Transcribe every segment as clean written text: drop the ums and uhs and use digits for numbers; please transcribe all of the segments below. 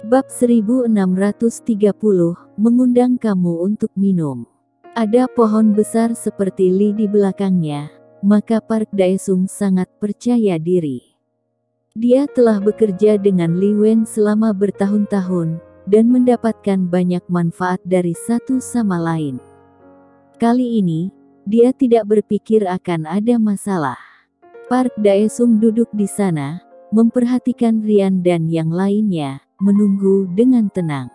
Bab 1630, mengundang kamu untuk minum. Ada pohon besar seperti li di belakangnya, maka Park Daesung sangat percaya diri. Dia telah bekerja dengan Li Wen selama bertahun-tahun, dan mendapatkan banyak manfaat dari satu sama lain. Kali ini, dia tidak berpikir akan ada masalah. Park Daesung duduk di sana, memperhatikan Rian dan yang lainnya, menunggu dengan tenang.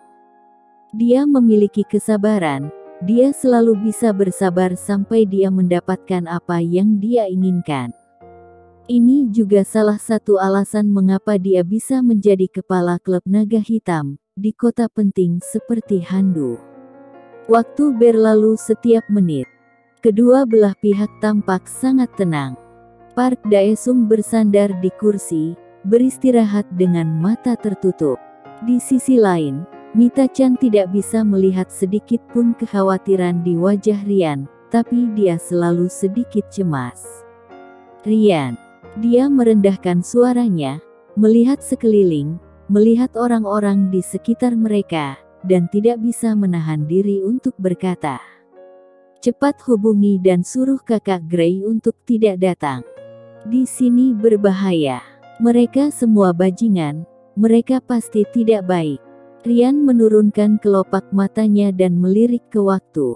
Dia memiliki kesabaran, dia selalu bisa bersabar sampai dia mendapatkan apa yang dia inginkan. Ini juga salah satu alasan mengapa dia bisa menjadi kepala klub naga hitam, di kota penting seperti Handu. Waktu berlalu setiap menit. Kedua belah pihak tampak sangat tenang. Park Daesung bersandar di kursi, beristirahat dengan mata tertutup. Di sisi lain, Mita-chan tidak bisa melihat sedikit pun kekhawatiran di wajah Rian, tapi dia selalu sedikit cemas. Rian. Dia merendahkan suaranya, melihat sekeliling, melihat orang-orang di sekitar mereka, dan tidak bisa menahan diri untuk berkata, "Cepat hubungi dan suruh kakak Gray untuk tidak datang. Di sini berbahaya. Mereka semua bajingan, mereka pasti tidak baik." Rian menurunkan kelopak matanya dan melirik ke waktu.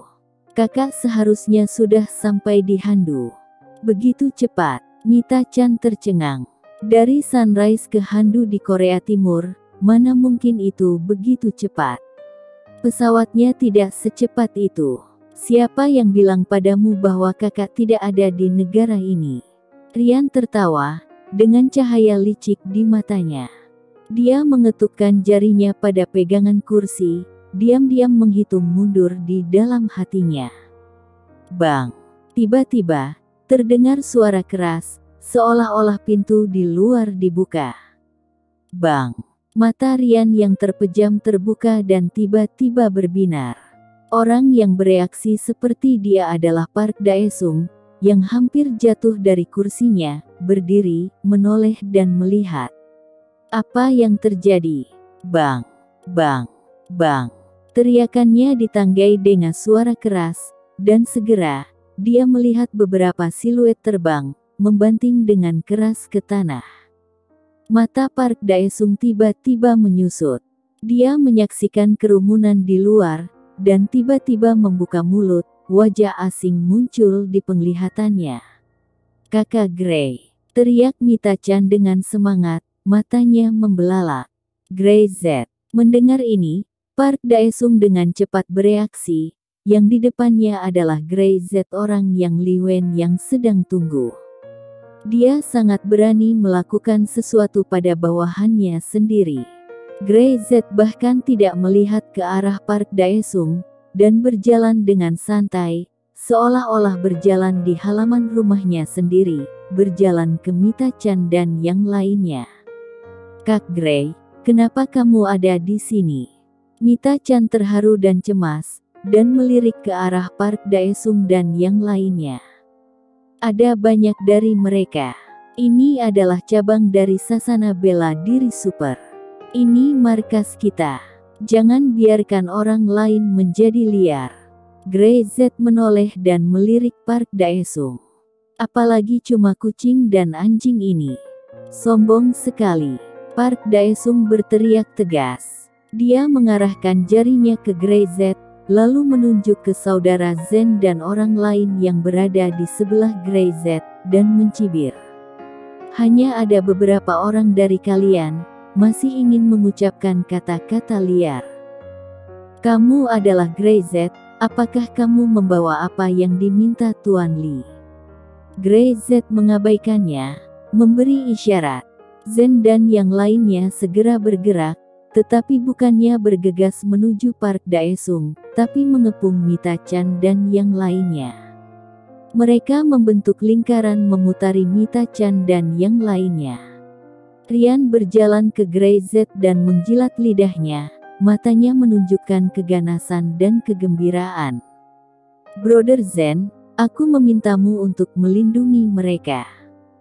Kakak seharusnya sudah sampai di Handu. Begitu cepat, Mita-chan tercengang. Dari Sunrise ke Handu di Korea Timur, mana mungkin itu begitu cepat? Pesawatnya tidak secepat itu. Siapa yang bilang padamu bahwa kakak tidak ada di negara ini? Rian tertawa, dengan cahaya licik di matanya. Dia mengetukkan jarinya pada pegangan kursi, diam-diam menghitung mundur di dalam hatinya. Bang! Tiba-tiba, terdengar suara keras, seolah-olah pintu di luar dibuka. Bang! Mata Rian yang terpejam terbuka dan tiba-tiba berbinar. Orang yang bereaksi seperti dia adalah Park Daesung, yang hampir jatuh dari kursinya, berdiri, menoleh dan melihat. Apa yang terjadi? Bang! Bang! Bang! Teriakannya ditanggai dengan suara keras, dan segera, dia melihat beberapa siluet terbang, membanting dengan keras ke tanah. Mata Park Daesung tiba-tiba menyusut. Dia menyaksikan kerumunan di luar, dan tiba-tiba membuka mulut, wajah asing muncul di penglihatannya. "Kakak Gray!" teriak Mita-chan dengan semangat, matanya membelalak. "Gray Z." Mendengar ini, Park Daesung dengan cepat bereaksi, yang di depannya adalah Gray Z, orang yang Li Wen yang sedang tunggu. Dia sangat berani melakukan sesuatu pada bawahannya sendiri. Gray Z bahkan tidak melihat ke arah Park Daesung, dan berjalan dengan santai, seolah-olah berjalan di halaman rumahnya sendiri, berjalan ke Mita-chan dan yang lainnya. "Kak Gray, kenapa kamu ada di sini?" Mita-chan terharu dan cemas, dan melirik ke arah Park Daesung dan yang lainnya. "Ada banyak dari mereka. Ini adalah cabang dari Sasana Bela Diri Super. Ini markas kita. Jangan biarkan orang lain menjadi liar." Gray Z menoleh dan melirik Park Daesung. "Apalagi cuma kucing dan anjing ini. Sombong sekali." Park Daesung berteriak tegas. Dia mengarahkan jarinya ke Gray Z, lalu menunjuk ke saudara Zen dan orang lain yang berada di sebelah Gray Z, dan mencibir. "Hanya ada beberapa orang dari kalian, masih ingin mengucapkan kata-kata liar. Kamu adalah Gray Z, apakah kamu membawa apa yang diminta Tuan Li?" Gray Z mengabaikannya, memberi isyarat. Zen dan yang lainnya segera bergerak, tetapi bukannya bergegas menuju Park Daesung, tapi mengepung Mita-chan dan yang lainnya. Mereka membentuk lingkaran memutari Mita-chan dan yang lainnya. Rian berjalan ke Gray Z dan menjilat lidahnya, matanya menunjukkan keganasan dan kegembiraan. "Brother Zen, aku memintamu untuk melindungi mereka.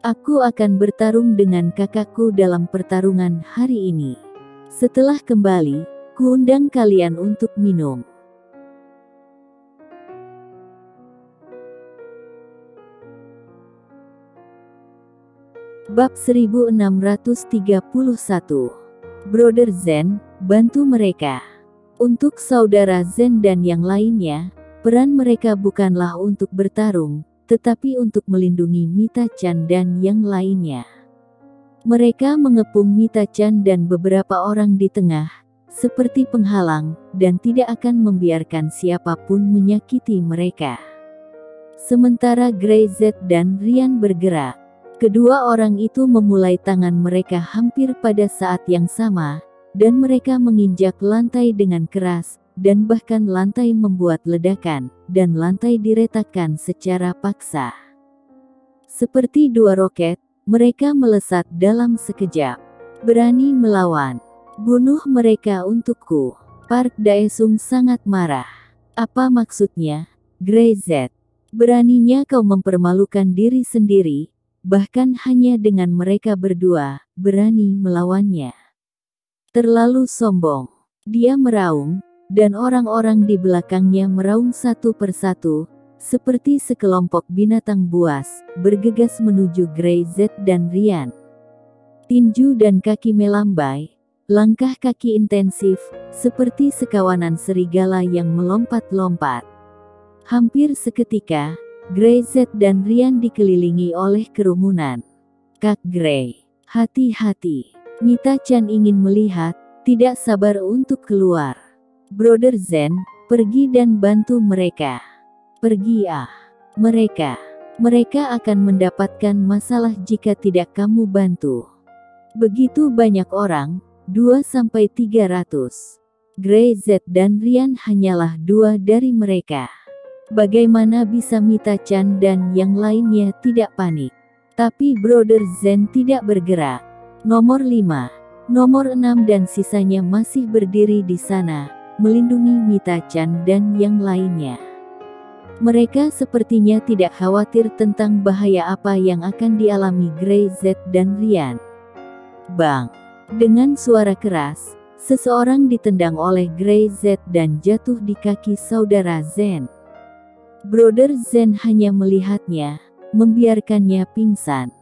Aku akan bertarung dengan kakakku dalam pertarungan hari ini. Setelah kembali, kuundang kalian untuk minum. Bab 1631. Brother Zen, bantu mereka. Untuk saudara Zen dan yang lainnya, peran mereka bukanlah untuk bertarung, tetapi untuk melindungi Mita-chan dan yang lainnya. Mereka mengepung Mita-chan dan beberapa orang di tengah, seperti penghalang, dan tidak akan membiarkan siapapun menyakiti mereka. Sementara Grey Z dan Ryan bergerak, kedua orang itu memulai tangan mereka hampir pada saat yang sama, dan mereka menginjak lantai dengan keras, dan bahkan lantai membuat ledakan, dan lantai diretakkan secara paksa. Seperti dua roket, mereka melesat dalam sekejap. Berani melawan. Bunuh mereka untukku. Park Daesung sangat marah. Apa maksudnya, Grey Z? Beraninya kau mempermalukan diri sendiri, bahkan hanya dengan mereka berdua, berani melawannya. Terlalu sombong. Dia meraung, dan orang-orang di belakangnya meraung satu persatu, seperti sekelompok binatang buas, bergegas menuju Grey Z dan Ryan. Tinju dan kaki melambai, langkah kaki intensif, seperti sekawanan serigala yang melompat-lompat. Hampir seketika, Grey Z dan Ryan dikelilingi oleh kerumunan. Kak Grey, hati-hati. Mita-chan ingin melihat, tidak sabar untuk keluar. Brother Zen, pergi dan bantu mereka. Pergi Mereka akan mendapatkan masalah jika tidak kamu bantu. Begitu banyak orang, 2-300. Grey Z dan Ryan hanyalah 2 dari mereka. Bagaimana bisa Mita-chan dan yang lainnya tidak panik? Tapi Brother Zen tidak bergerak. Nomor 5, nomor 6 dan sisanya masih berdiri di sana, melindungi Mita-chan dan yang lainnya. Mereka sepertinya tidak khawatir tentang bahaya apa yang akan dialami Grey Z dan Ryan. Bang! Dengan suara keras, seseorang ditendang oleh Grey Z dan jatuh di kaki saudara Zen. Brother Zen hanya melihatnya, membiarkannya pingsan.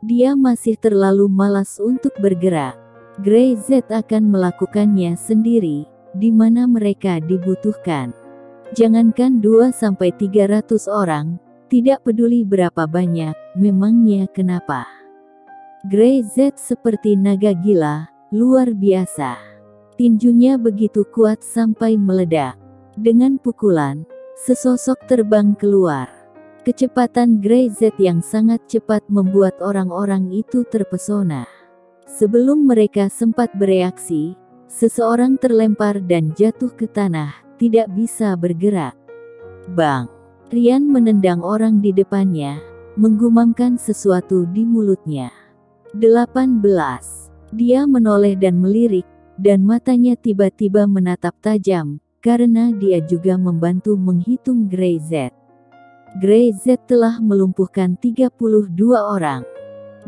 Dia masih terlalu malas untuk bergerak. Grey Z akan melakukannya sendiri, di mana mereka dibutuhkan. Jangankan 2-300 orang, tidak peduli berapa banyak, memangnya kenapa? Grey Z seperti naga gila, luar biasa. Tinjunya begitu kuat sampai meledak. Dengan pukulan, sesosok terbang keluar. Kecepatan Grey Z yang sangat cepat membuat orang-orang itu terpesona. Sebelum mereka sempat bereaksi, seseorang terlempar dan jatuh ke tanah, tidak bisa bergerak. Bang! Ryan menendang orang di depannya, menggumamkan sesuatu di mulutnya. 18. Dia menoleh dan melirik, dan matanya tiba-tiba menatap tajam, karena dia juga membantu menghitung Grey Z. Grey Z telah melumpuhkan 32 orang.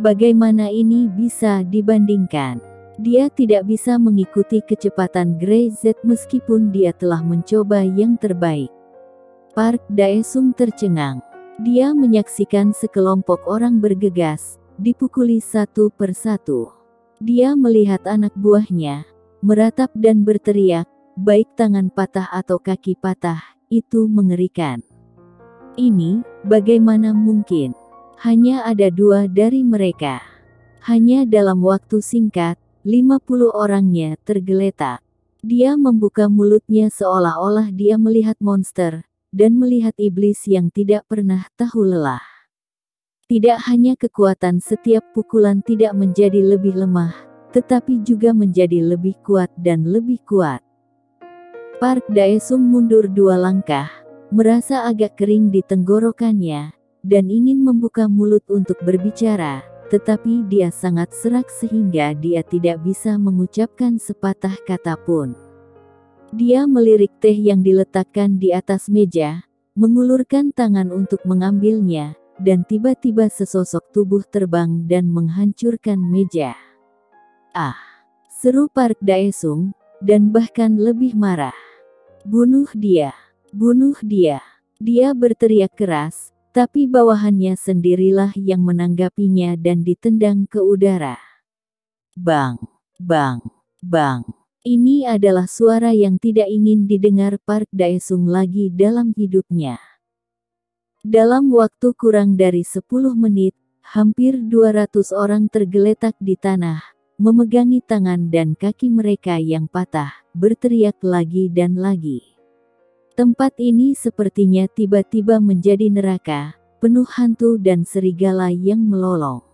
Bagaimana ini bisa dibandingkan? Dia tidak bisa mengikuti kecepatan Grey Z meskipun dia telah mencoba yang terbaik. Park Daesung tercengang. Dia menyaksikan sekelompok orang bergegas, dipukuli satu persatu. Dia melihat anak buahnya, meratap dan berteriak, baik tangan patah atau kaki patah, itu mengerikan. Ini, bagaimana mungkin? Hanya ada 2 dari mereka. Hanya dalam waktu singkat, 50 orangnya tergeletak. Dia membuka mulutnya seolah-olah dia melihat monster, dan melihat iblis yang tidak pernah tahu lelah. Tidak hanya kekuatan setiap pukulan tidak menjadi lebih lemah, tetapi juga menjadi lebih kuat dan lebih kuat. Park Daesung mundur 2 langkah, merasa agak kering di tenggorokannya, dan ingin membuka mulut untuk berbicara. Tetapi dia sangat serak sehingga dia tidak bisa mengucapkan sepatah kata pun. Dia melirik teh yang diletakkan di atas meja, mengulurkan tangan untuk mengambilnya, dan tiba-tiba sesosok tubuh terbang dan menghancurkan meja. seru Park Daesung, dan bahkan lebih marah. Bunuh dia! Bunuh dia! Dia berteriak keras, tapi bawahannya sendirilah yang menanggapinya dan ditendang ke udara. Bang! Bang! Bang! Ini adalah suara yang tidak ingin didengar Park Daesung lagi dalam hidupnya. Dalam waktu kurang dari 10 menit, hampir 200 orang tergeletak di tanah, memegangi tangan dan kaki mereka yang patah, berteriak lagi dan lagi. Tempat ini sepertinya tiba-tiba menjadi neraka, penuh hantu dan serigala yang melolong.